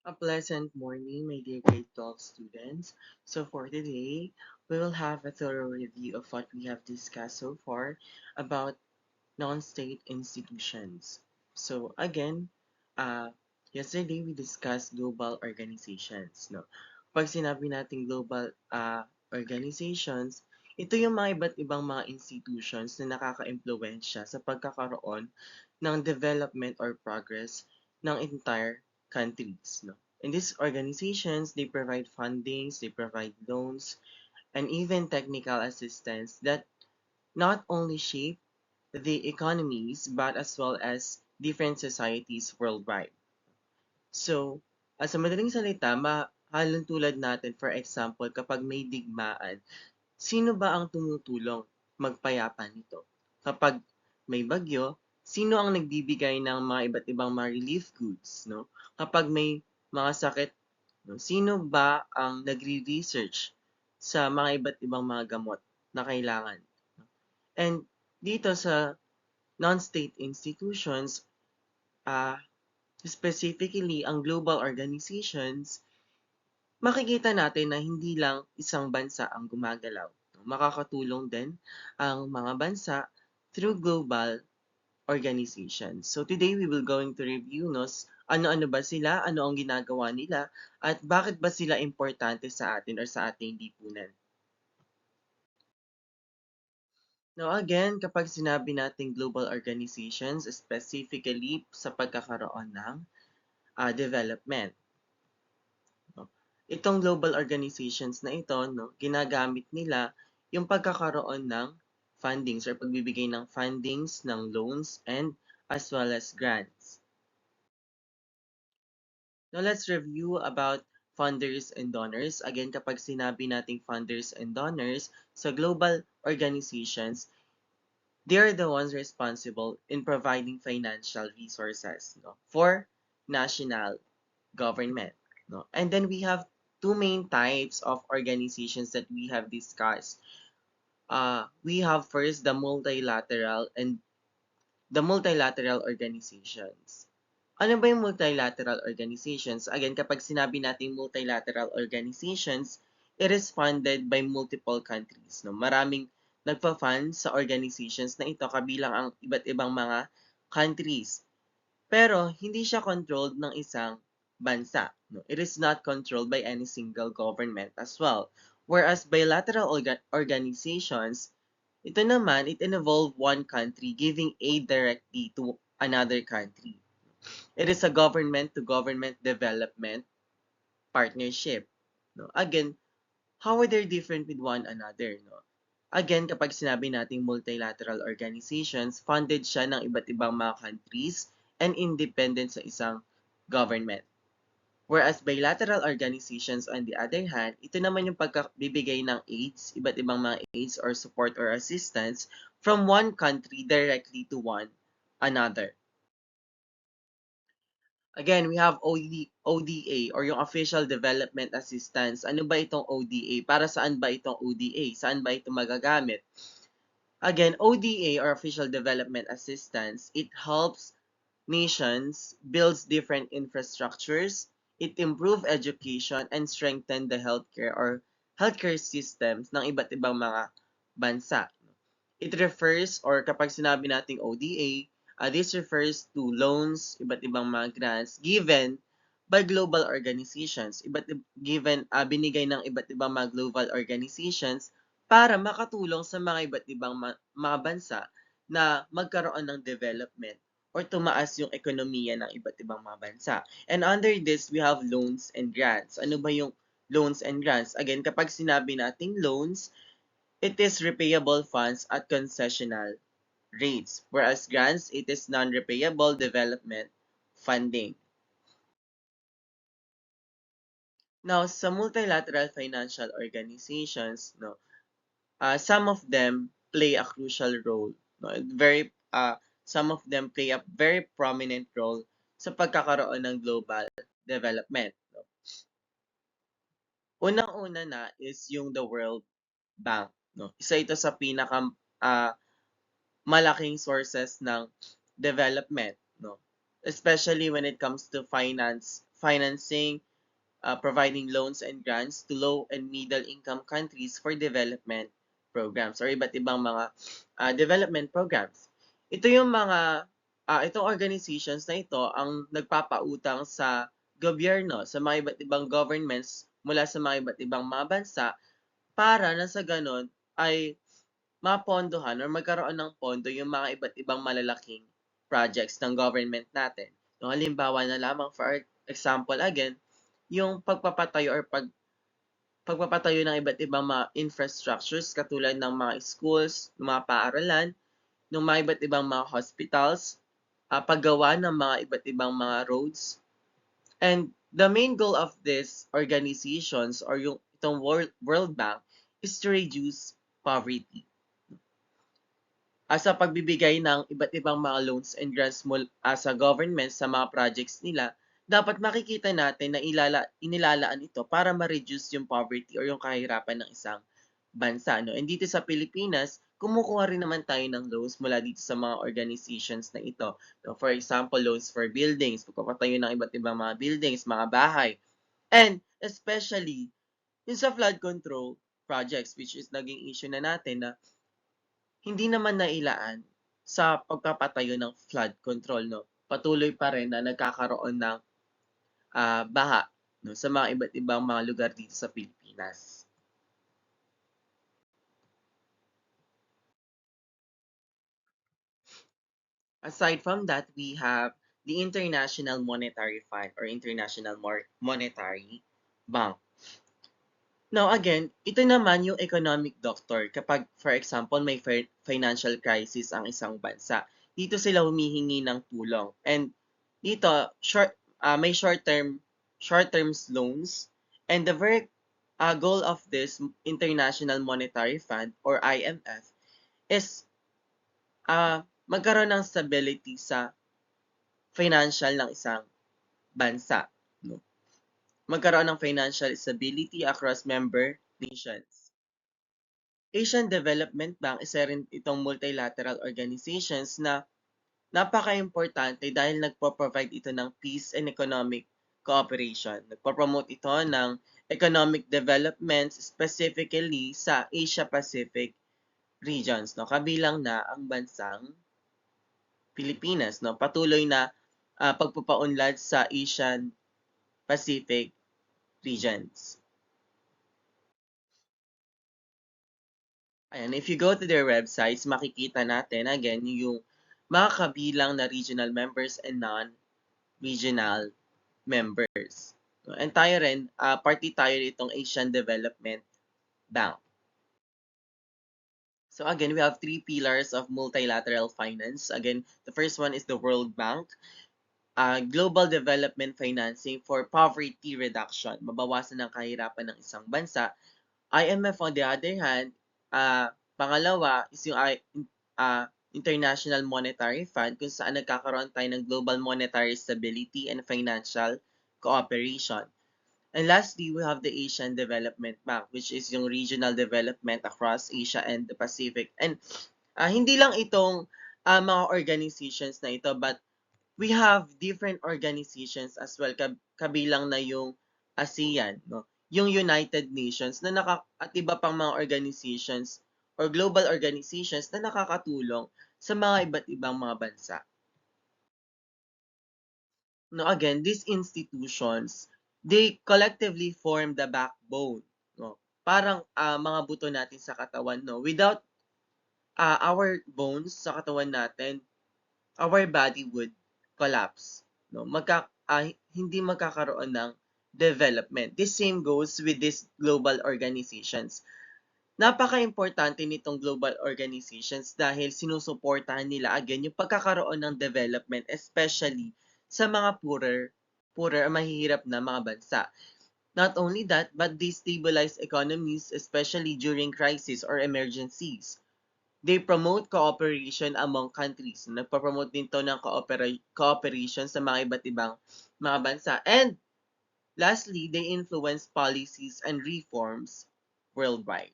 A pleasant morning, my dear grade 12 students. So for today, we will have a thorough review of what we have discussed so far about non-state institutions. So again, yesterday we discussed global organizations. No? Pag sinabi natin global organizations, ito yung mga iba't ibang mga institutions na nakaka-impluwensya sa pagkakaroon ng development or progress ng entire countries. No? In these organizations, they provide fundings, they provide loans, and even technical assistance that not only shape the economies but as well as different societies worldwide. So, sa madaling salita, mahalong tulad natin, for example, kapag may digmaan, sino ba ang tumutulong magpayapa nito? Kapag may bagyo, sino ang nagbibigay ng mga iba't ibang mga relief goods, no? Kapag may mga sakit, no, sino ba ang nagre-research sa mga iba't ibang mga gamot na kailangan? And dito sa non-state institutions, ah, specifically ang global organizations, makikita natin na hindi lang isang bansa ang gumagalaw. Makakatulong din ang mga bansa through global organizations. So today we will going to review ano-ano ba sila, ano ang ginagawa nila, at bakit ba sila importante sa atin or sa ating lipunan. Now again, kapag sinabi nating global organizations, specifically sa pagkakaroon ng development. No? Itong global organizations na ito, no, ginagamit nila yung pagkakaroon ng fundings or pagbibigay ng fundings, ng loans, and as well as grants. Now let's review about funders and donors. Again, kapag sinabi nating funders and donors sa global organizations, they are the ones responsible in providing financial resources, no, for national government. No? And then we have two main types of organizations that we have discussed. We have first the multilateral organizations. Ano ba yung multilateral organizations? Again, kapag sinabi natin multilateral organizations, it is funded by multiple countries. No? Maraming nagpa-fund sa organizations na ito kabilang ang iba't ibang mga countries. Pero hindi siya controlled ng isang bansa. No? It is not controlled by any single government as well. Whereas bilateral organizations, ito naman, it involve one country giving aid directly to another country. It is a government-to-government development partnership. No? Again, how are they different with one another? No? Again, kapag sinabi nating multilateral organizations, funded siya ng iba't ibang mga countries and independent sa isang government. Whereas bilateral organizations on the other hand, ito naman yung pagkabibigay ng aids, iba't ibang mga aids or support or assistance from one country directly to one another. Again, we have ODA or yung Official Development Assistance. Ano ba itong ODA? Para saan ba itong ODA? Saan ba ito magagamit? Again, ODA or Official Development Assistance, it helps nations builds different infrastructures, it improve education and strengthen the healthcare systems ng iba't ibang mga bansa. It refers or kapag sinabi nating ODA, this refers to loans, iba't ibang mga grants given by global organizations, binigay ng iba't ibang mga global organizations para makatulong sa mga iba't ibang mga bansa na magkaroon ng development or tumaas yung ekonomiya ng iba't ibang mga bansa. And under this, we have loans and grants. Ano ba yung loans and grants? Again, kapag sinabi nating loans, it is repayable funds at concessional rates, whereas grants, it is non-repayable development funding. Now, sa multilateral financial organizations, no, some of them play a crucial role. No? Some of them play a very prominent role sa pagkakaroon ng global development. No? Unang-una na is yung the World Bank. No? Isa ito sa pinaka uh, malaking sources ng development, no? Especially when it comes to financing, providing loans and grants to low and middle income countries for development programs or iba't ibang mga development programs. Ito yung mga itong organizations na ito ang nagpapautang sa gobyerno, sa mga iba't ibang governments mula sa mga iba't ibang mga bansa para na sa gano'n ay mapondohan or magkaroon ng pondo yung mga iba't ibang malalaking projects ng government natin. No, halimbawa na lamang for example again, yung pagpapatayo or pagpapatayo ng iba't ibang mga infrastructures katulad ng mga schools, mga paaralan, ng mga iba't ibang mga hospitals, paggawa ng mga iba't ibang mga roads. And the main goal of these organizations or yung itong World Bank is to reduce poverty. Sa pagbibigay ng iba't ibang mga loans and grants sa government sa mga projects nila, dapat makikita natin na inilalaan ito para ma-reduce yung poverty or yung kahirapan ng isang bansa. No? And dito sa Pilipinas, kumukuha rin naman tayo ng loans mula dito sa mga organizations na ito. No? For example, loans for buildings, pagpapatayo ng iba't ibang mga buildings, mga bahay. And especially, yung sa flood control projects, which is naging issue na natin na hindi naman nailaan sa pagpapatayo ng flood control 'no. Patuloy pa rin na nagkakaroon ng, baha 'no, sa mga iba't ibang mga lugar dito sa Pilipinas. Aside from that, we have the International Monetary Fund or International Monetary Bank. Now again, ito naman yung economic doctor kapag for example may financial crisis ang isang bansa. Dito sila humihingi ng tulong. And dito may short-term loans and the very goal of this International Monetary Fund or IMF is magkaroon ng stability sa financial ng isang bansa. No? Magkaroon ng financial stability across member nations. Asian Development Bank isa rin itong multilateral organizations na napaka-importante dahil nagpo-provide ito ng peace and economic cooperation. Nagpo-promote ito ng economic developments specifically sa Asia-Pacific regions, no? Kabilang na ang bansang Pilipinas, no? Patuloy na pagpapaunlad sa Asian Pacific regions. Ayan, if you go to their websites, makikita natin again yung mga kabilang na regional members and non-regional members. And tayo rin, party tayo itong Asian Development Bank. So again, we have three pillars of multilateral finance. Again, the first one is the World Bank, global development financing for poverty reduction, mabawasan ng kahirapan ng isang bansa. IMF on the other hand, pangalawa is yung International Monetary Fund kung saan nagkakaroon tayo ng global monetary stability and financial cooperation. And lastly, we have the Asian Development Bank, which is yung regional development across Asia and the Pacific. And hindi lang itong mga organizations na ito, but we have different organizations as well, kabilang na yung ASEAN, no? Yung United Nations na at iba pang mga organizations or global organizations na nakakatulong sa mga iba't ibang mga bansa. No, again, these institutions, they collectively form the backbone, no? Parang mga buto natin sa katawan, no? Without our bones sa katawan natin, our body would collapse, no? Hindi magkakaroon ng development. The same goes with these global organizations. Napaka-importante nitong global organizations dahil sinusuportahan nila again yung pagkakaroon ng development, especially sa mga poorer o mahihirap na mga bansa. Not only that, but they stabilize economies, especially during crisis or emergencies. They promote cooperation among countries. Nagpa-promote din to ng cooperation sa mga iba't ibang mga bansa. And lastly, they influence policies and reforms worldwide.